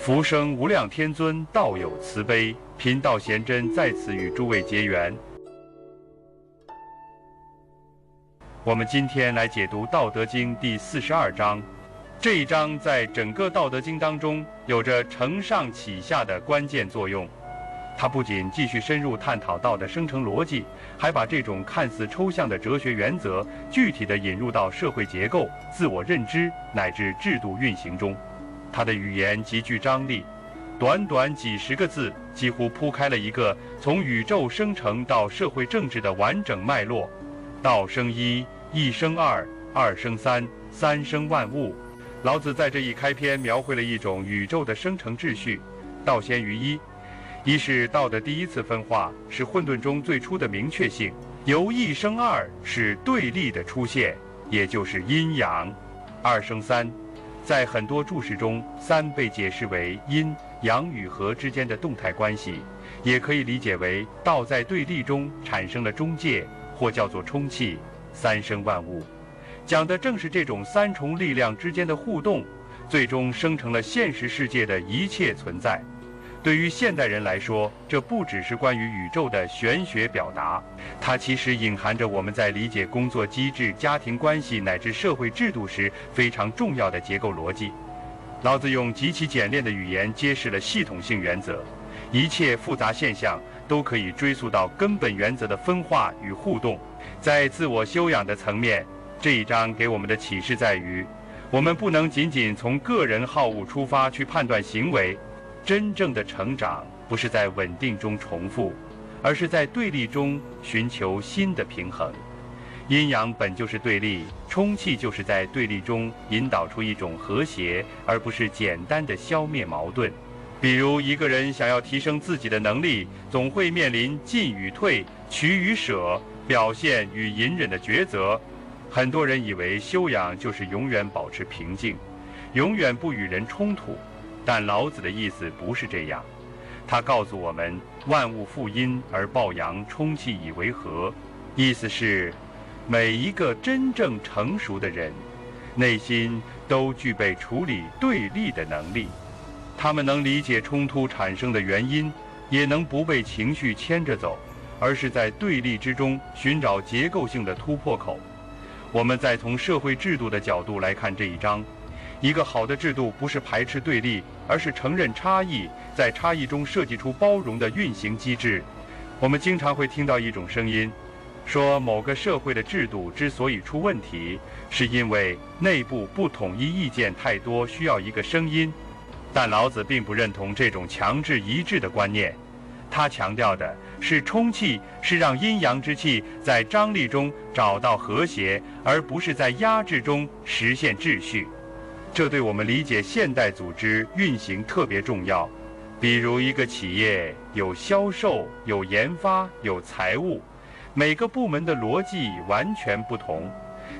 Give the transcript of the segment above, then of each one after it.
福生无量天尊道有慈悲，贫道贤真在此与诸位结缘。我们今天来解读《道德经》第42章。这一章在整个《道德经》当中有着承上启下的关键作用。它不仅继续深入探讨道的生成逻辑，还把这种看似抽象的哲学原则具体地引入到社会结构、自我认知乃至制度运行中。它的语言极具张力，短短几十个字几乎铺开了一个从宇宙生成到社会政治的完整脉络。道生一，一生二，二生三，三生万物。老子在这一开篇描绘了一种宇宙的生成秩序。道先于一，一是道的第一次分化，是混沌中最初的明确性；由一生二，是对立的出现，也就是阴阳；二生三，在很多注释中，三被解释为阴阳与和之间的动态关系，也可以理解为道在对立中产生了中介，或叫做充气。三生万物，讲的正是这种三重力量之间的互动，最终生成了现实世界的一切存在。对于现代人来说，这不只是关于宇宙的玄学表达，它其实隐含着我们在理解工作机制、家庭关系乃至社会制度时非常重要的结构逻辑。老子用极其简练的语言揭示了系统性原则，一切复杂现象都可以追溯到根本原则的分化与互动。在自我修养的层面，这一章给我们的启示在于，我们不能仅仅从个人好恶出发去判断行为。真正的成长不是在稳定中重复，而是在对立中寻求新的平衡。阴阳本就是对立，充气就是在对立中引导出一种和谐，而不是简单的消灭矛盾。比如一个人想要提升自己的能力，总会面临进与退、取与舍、表现与隐忍的抉择。很多人以为修养就是永远保持平静，永远不与人冲突，但老子的意思不是这样。他告诉我们，万物负阴而抱阳，充气以为和。意思是，每一个真正成熟的人，内心都具备处理对立的能力。他们能理解冲突产生的原因，也能不被情绪牵着走，而是在对立之中寻找结构性的突破口。我们再从社会制度的角度来看这一章，一个好的制度不是排斥对立，而是承认差异，在差异中设计出包容的运行机制。我们经常会听到一种声音，说某个社会的制度之所以出问题，是因为内部不统一意见太多，需要一个声音。但老子并不认同这种强制一致的观念，他强调的是充气，是让阴阳之气在张力中找到和谐，而不是在压制中实现秩序。这对我们理解现代组织运行特别重要。比如一个企业有销售、有研发、有财务，每个部门的逻辑完全不同，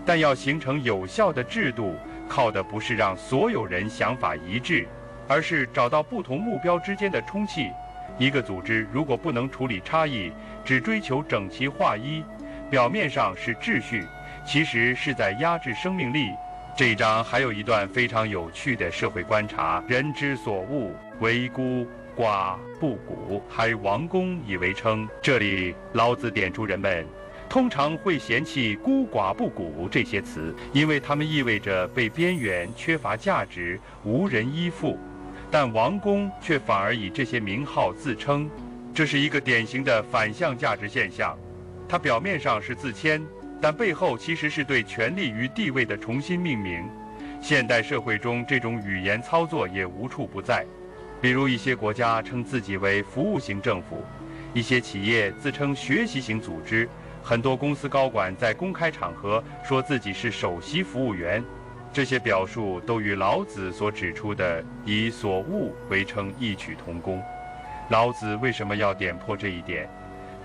但要形成有效的制度，靠的不是让所有人想法一致，而是找到不同目标之间的冲气。一个组织如果不能处理差异，只追求整齐划一，表面上是秩序，其实是在压制生命力。这一章还有一段非常有趣的社会观察：人之所恶，为孤寡不古，还王公以为称。这里老子点出人们通常会嫌弃孤寡不古这些词，因为它们意味着被边缘、缺乏价值、无人依附。但王公却反而以这些名号自称，这是一个典型的反向价值现象。它表面上是自谦，但背后其实是对权力与地位的重新命名。现代社会中，这种语言操作也无处不在。比如一些国家称自己为服务型政府，一些企业自称学习型组织，很多公司高管在公开场合说自己是首席服务员。这些表述都与老子所指出的以所恶为称异曲同工。老子为什么要点破这一点？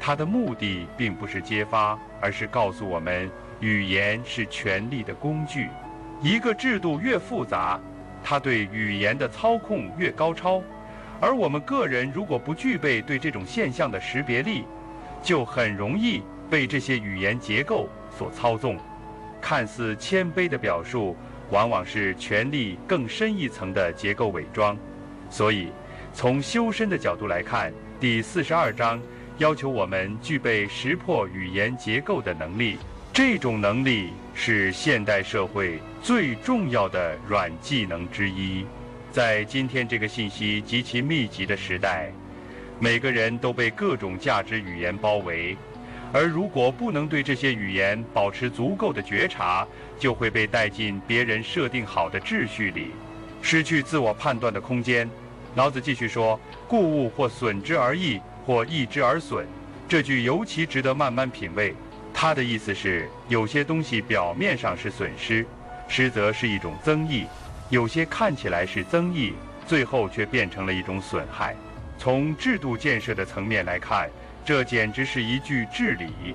他的目的并不是揭发，而是告诉我们，语言是权力的工具。一个制度越复杂，它对语言的操控越高超，而我们个人如果不具备对这种现象的识别力，就很容易被这些语言结构所操纵。看似谦卑的表述，往往是权力更深一层的结构伪装。所以，从修身的角度来看，第42章要求我们具备识破语言结构的能力。这种能力是现代社会最重要的软技能之一。在今天这个信息极其密集的时代，每个人都被各种价值语言包围，而如果不能对这些语言保持足够的觉察，就会被带进别人设定好的秩序里，失去自我判断的空间。老子继续说：“故物或损之而益，或益之而损。”这句尤其值得慢慢品味。他的意思是，有些东西表面上是损失，实则是一种增益；有些看起来是增益，最后却变成了一种损害。从制度建设的层面来看，这简直是一句至理。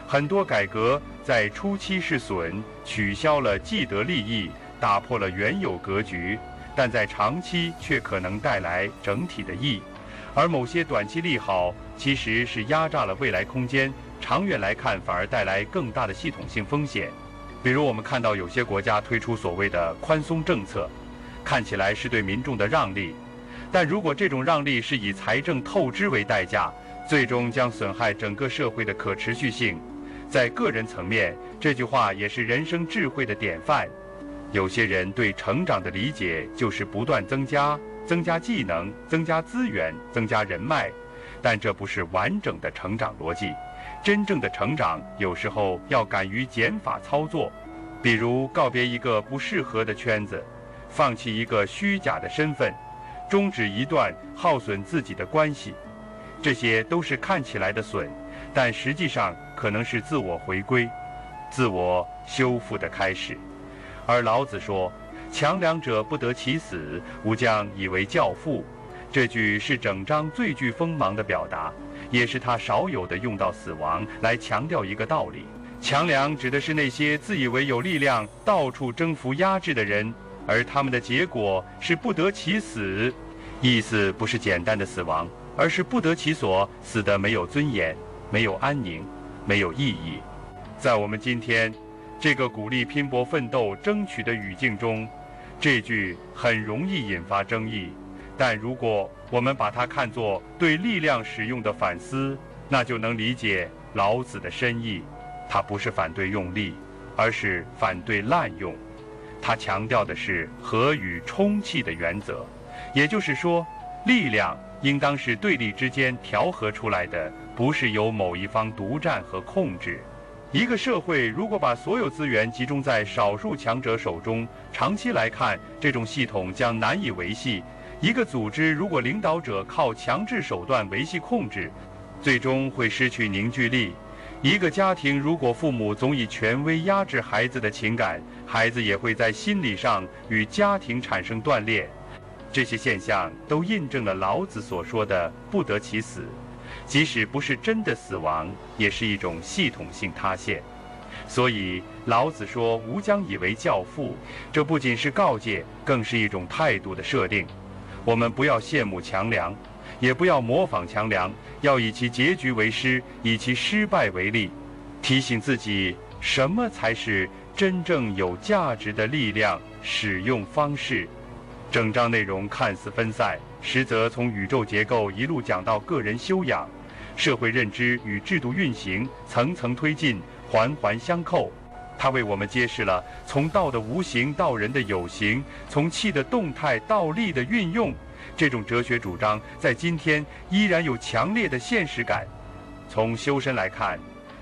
很多改革在初期是损，取消了既得利益，打破了原有格局，但在长期却可能带来整体的益。而某些短期利好其实是压榨了未来空间，长远来看反而带来更大的系统性风险。比如我们看到有些国家推出所谓的宽松政策，看起来是对民众的让利，但如果这种让利是以财政透支为代价，最终将损害整个社会的可持续性。在个人层面，这句话也是人生智慧的典范。有些人对成长的理解就是不断增加技能，增加资源，增加人脉，但这不是完整的成长逻辑。真正的成长有时候要敢于减法操作，比如告别一个不适合的圈子，放弃一个虚假的身份，终止一段耗损自己的关系。这些都是看起来的损，但实际上可能是自我回归、自我修复的开始。而老子说：“强梁者不得其死，吾将以为教父。”这句是整章最具锋芒的表达，也是他少有的用到死亡来强调一个道理。强梁指的是那些自以为有力量到处征服压制的人，而他们的结果是不得其死。意思不是简单的死亡，而是不得其所，死得没有尊严，没有安宁，没有意义。在我们今天这个鼓励拼搏奋斗争取的语境中，这句很容易引发争议，但如果我们把它看作对力量使用的反思，那就能理解老子的深意。他不是反对用力，而是反对滥用。他强调的是和与充气的原则，也就是说，力量应当是对立之间调和出来的，不是由某一方独占和控制。一个社会如果把所有资源集中在少数强者手中，长期来看，这种系统将难以维系。一个组织如果领导者靠强制手段维系控制，最终会失去凝聚力。一个家庭如果父母总以权威压制孩子的情感，孩子也会在心理上与家庭产生断裂。这些现象都印证了老子所说的不得其死。即使不是真的死亡，也是一种系统性塌陷。所以老子说吾将以为教父，这不仅是告诫，更是一种态度的设定。我们不要羡慕强梁，也不要模仿强梁，要以其结局为师，以其失败为例，提醒自己什么才是真正有价值的力量使用方式。整章内容看似分散，实则从宇宙结构一路讲到个人修养，社会认知与制度运行层层推进，环环相扣。它为我们揭示了从道的无形到人的有形，从气的动态到力的运用。这种哲学主张在今天依然有强烈的现实感。从修身来看，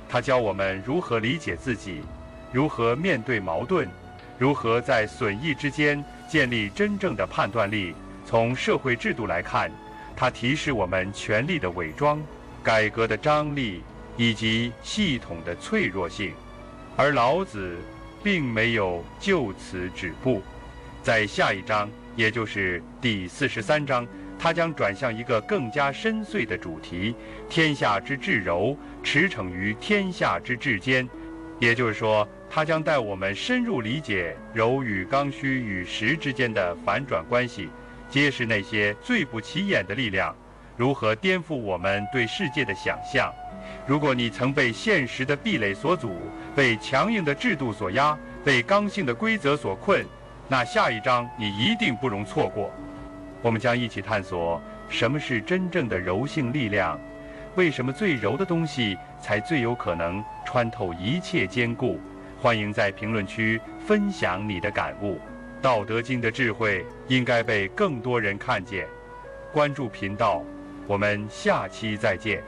它教我们如何理解自己，如何面对矛盾，如何在损益之间建立真正的判断力。从社会制度来看，它提示我们权力的伪装、改革的张力以及系统的脆弱性。而老子并没有就此止步，在下一章，也就是第43章，他将转向一个更加深邃的主题：天下之至柔，驰骋于天下之至坚。也就是说，他将带我们深入理解柔与刚虚与实之间的反转关系，揭示那些最不起眼的力量如何颠覆我们对世界的想象。如果你曾被现实的壁垒所阻，被强硬的制度所压，被刚性的规则所困，那下一章你一定不容错过。我们将一起探索什么是真正的柔性力量，为什么最柔的东西才最有可能穿透一切坚固。欢迎在评论区分享你的感悟。道德经的智慧应该被更多人看见。关注频道，我们下期再见。